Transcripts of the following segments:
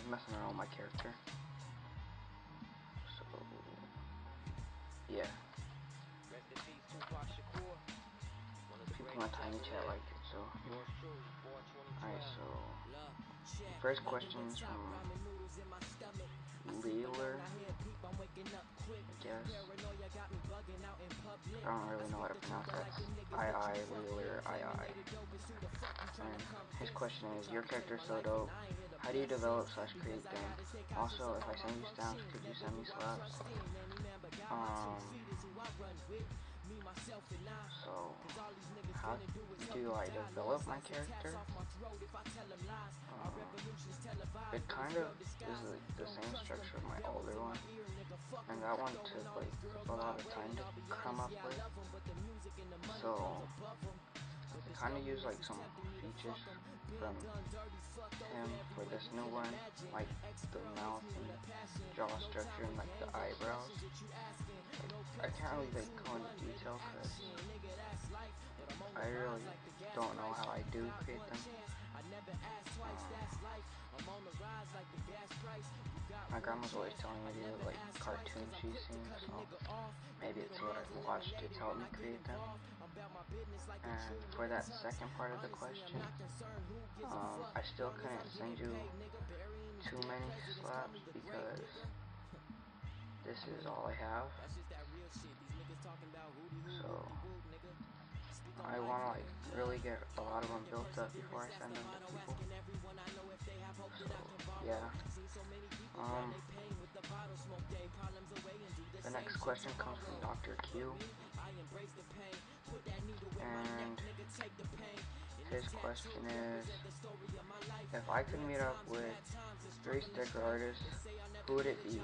messing around with my character. So yeah. People in my tiny chat liked it, so alright, so the first question is from Leeler, I guess. I don't really know how to pronounce that. Leeler, And his question is, your character is so dope. How do you develop / create them? Also, if I send you stamps, could you send me slaps? So, how do I develop my character? It kind of is the same structure of my older one, and that one took like a lot of time to come up with. So, I kind of use like some features from him for this new one, like the mouth and jaw structure and like the eyebrows. Like, I can't really like go into detail because I really don't know how I do create them. My grandma's always telling me to do like cartoon she's seen, so maybe it's what I've watched to help me create them. And for that second part of the question, I still couldn't send you too many slaps because this is all I have. So I want to like really get a lot of them built up before I send them to people. So yeah. The next question comes from Dr. Q, and his question is, if I could meet up with 3 sticker artists, who would it be?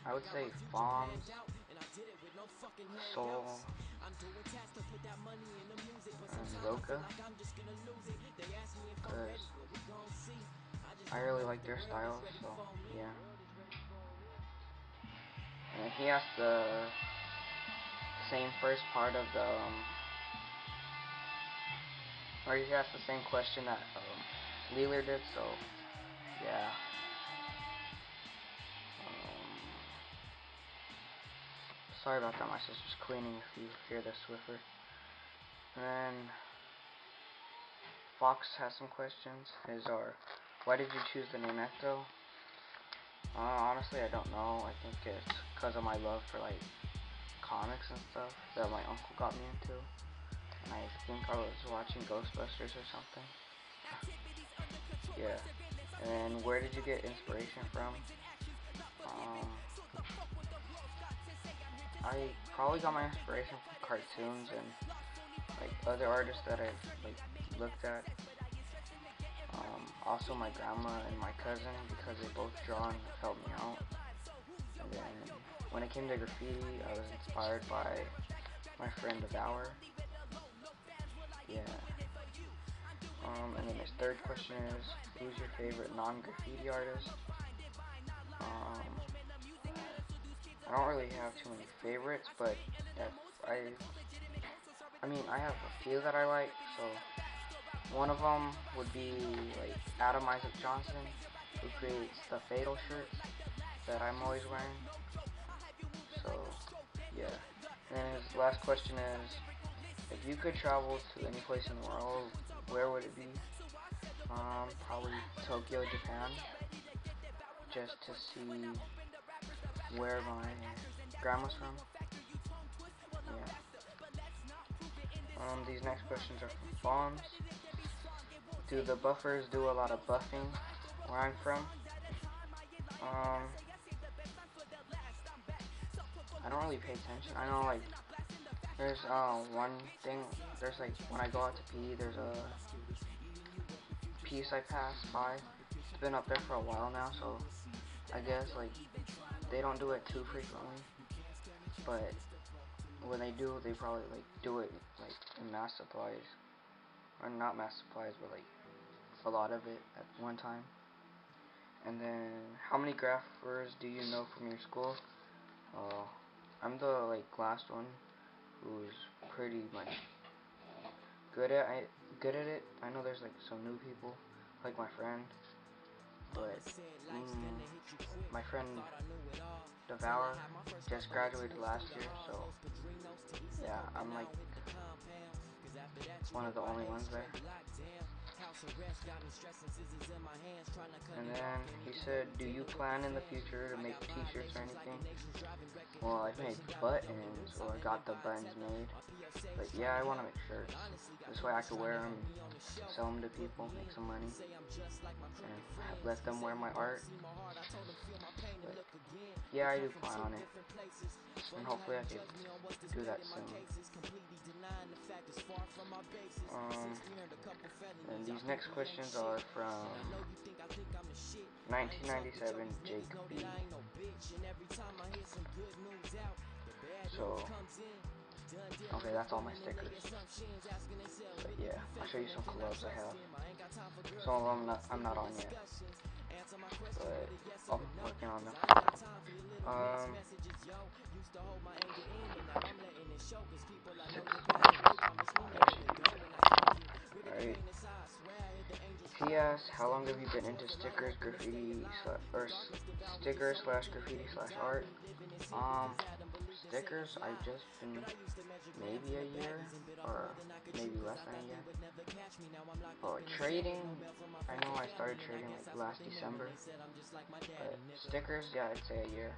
I would say Bombs, Soul, and Roka, because I really like their style, so yeah. And he asked the same first part of the, or he asked the same question that Leeler did, so yeah. Sorry about that, my sister's cleaning if you hear the Swiffer. And then Fox has some questions. His are, why did you choose the name Ecto? Honestly, I don't know. I think it's because of my love for like comics and stuff that my uncle got me into. And I think I was watching Ghostbusters or something. Yeah. And then where did you get inspiration from? I probably got my inspiration from cartoons and like other artists that I like looked at. Also my grandma and my cousin, because they both draw and helped me out. And then when it came to graffiti, I was inspired by my friend Devour. Yeah. And then his third question is, who's your favorite non-graffiti artist? I don't really have too many favorites, but if I mean, I have a few that I like, so one of them would be like Adam Isaac Johnson, who creates the Fatal shirts that I'm always wearing. So, yeah. And then his last question is, if you could travel to any place in the world, where would it be? Probably Tokyo, Japan, just to see where my grandma's from. Yeah. These next questions are from Bombs. Do the buffers do a lot of buffing where I'm from? I don't really pay attention. I know like there's one thing, there's like when I go out to pee, there's a piece I pass by. It's been up there for a while now, so I guess like they don't do it too frequently, but when they do, they probably like do it like in mass supplies, or not mass supplies, but like a lot of it at one time. And then, how many graphers do you know from your school? I'm the like last one who's pretty much good at it, good at it. I know there's like some new people, like my friend, but my friend Devour just graduated last year, so yeah, I'm like one of the only ones there. And then he said, do you plan in the future to make t-shirts or anything? Well, I've made buttons, or got the buttons made, but yeah, I want to make shirts. This way I could wear them, sell them to people, make some money, and let them wear my art. But yeah, I do plan on it, and hopefully I could do that soon. And these next questions are from 1997 Jake B. So, okay, that's all my stickers. But yeah, I'll show you some collabs I have. Some of them I'm not on yet, but I'm working on them. Alright. He asks, how long have you been into stickers, graffiti, or stickers slash graffiti slash art? Stickers, I've just been maybe a year, or maybe less than a year. But trading, I know I started trading like last December, but stickers, yeah, I'd say a year.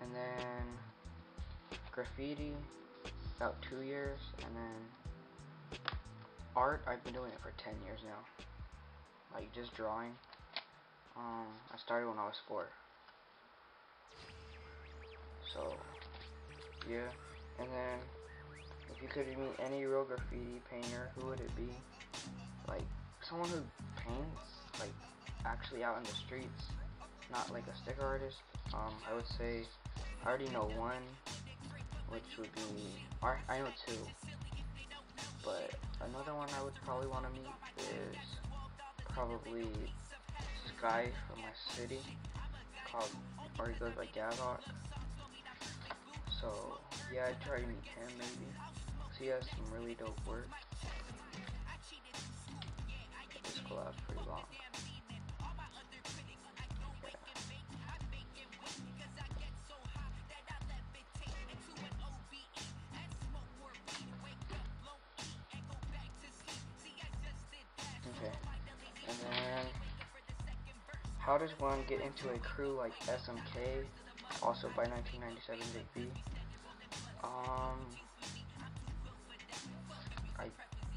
And then graffiti, about 2 years, and then art, I've been doing it for 10 years now. Like just drawing. I started when I was 4. So yeah. And then if you could meet any real graffiti painter, who would it be? Like someone who paints like actually out in the streets, not like a sticker artist. I would say I already know one, which would be, I know 2, but another one I would probably want to meet is probably Sky from my city, or he goes by Gavok. So yeah, I'd try to meet him maybe. So he has some really dope work. This collab's pretty long. Okay. And then, how does one get into a crew like SMK, also by 1997 JP?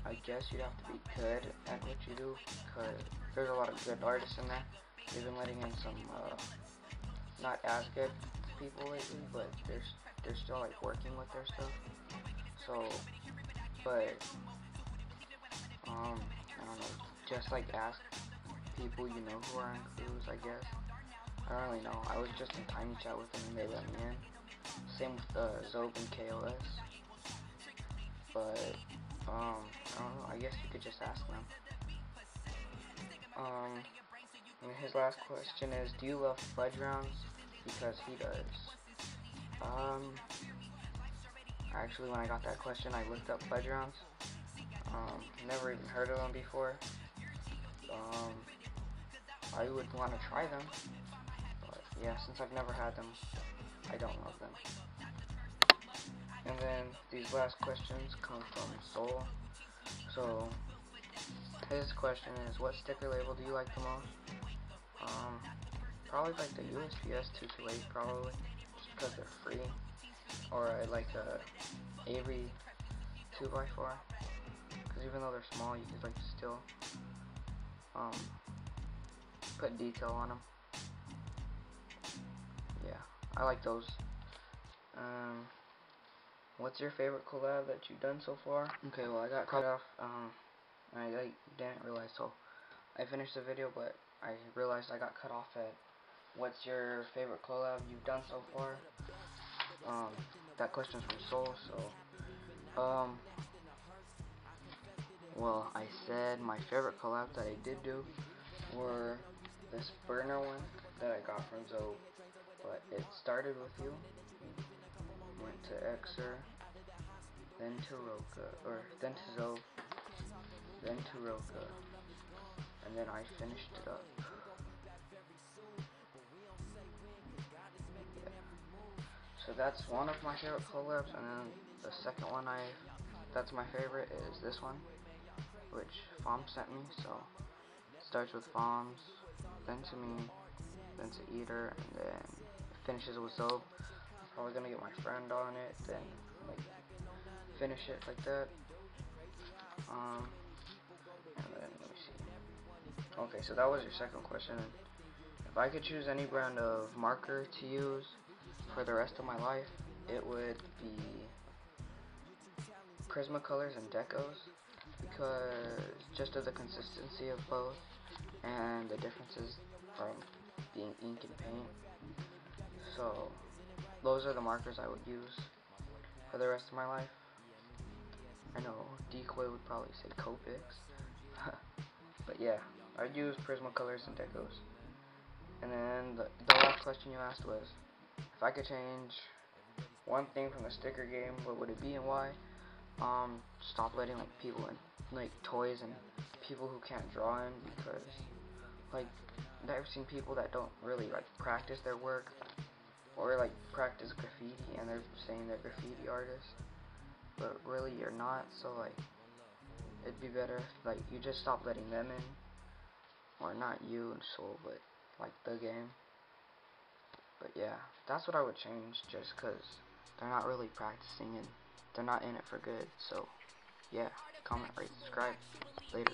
I guess you'd have to be good at what you do, because there's a lot of good artists in there. They've been letting in some not as good people lately, but they're still like working with their stuff. So, but I don't know, just like ask people you know who are in crews, I guess. I don't really know. I was just in Tiny Chat with them and they let me in. Same with Zob and KOS. But I don't know. I guess you could just ask them. And his last question is, do you love fudge rounds? Because he does. Actually, when I got that question, I looked up fudge rounds. Never even heard of them before. I would want to try them, but yeah, since I've never had them, I don't love them. And then these last questions come from Soul. So his question is, what sticker label do you like the most? Probably like the USPS 228 probably, just because they're free. Or I like Avery 2x4, because even though they're small, you could like still put detail on them. Yeah, I like those. What's your favorite collab that you've done so far? Okay, well I got cut off. I didn't realize, so I finished the video, but I realized I got cut off at what's your favorite collab you've done so far. That question's from Soul, so well, I said my favorite collab that I did do were this burner one that I got from Zob, but it started with you, went to Exer, then to Roka, or then to Zob, then Turoka, and then I finished it up. Yeah. So that's one of my favorite collabs, and then the second one that's my favorite is this one, which Fom sent me. So it starts with Foms, then to me, then to Eater, and then finishes with Zob. I'm probably gonna get my friend on it, then like finish it like that. And then let me see. Okay, so that was your second question. If I could choose any brand of marker to use for the rest of my life, it would be Prismacolors and Decos, because just of the consistency of both and the differences from being ink and paint. So those are the markers I would use for the rest of my life. I know Decoy would probably say Copics, but yeah, I'd use Prismacolors and Decos. And then the last question you asked was, if I could change one thing from the sticker game, what would it be and why? Stop letting like people in, like toys and people who can't draw in, because like I've seen people that don't really like practice their work or like practice graffiti, and they're saying they're graffiti artists, but really you're not. So like it'd be better if like you just stop letting them in, or not you and Soul, but like the game. But yeah, that's what I would change, just because they're not really practicing and they're not in it for good. So yeah, comment, rate, subscribe. Later.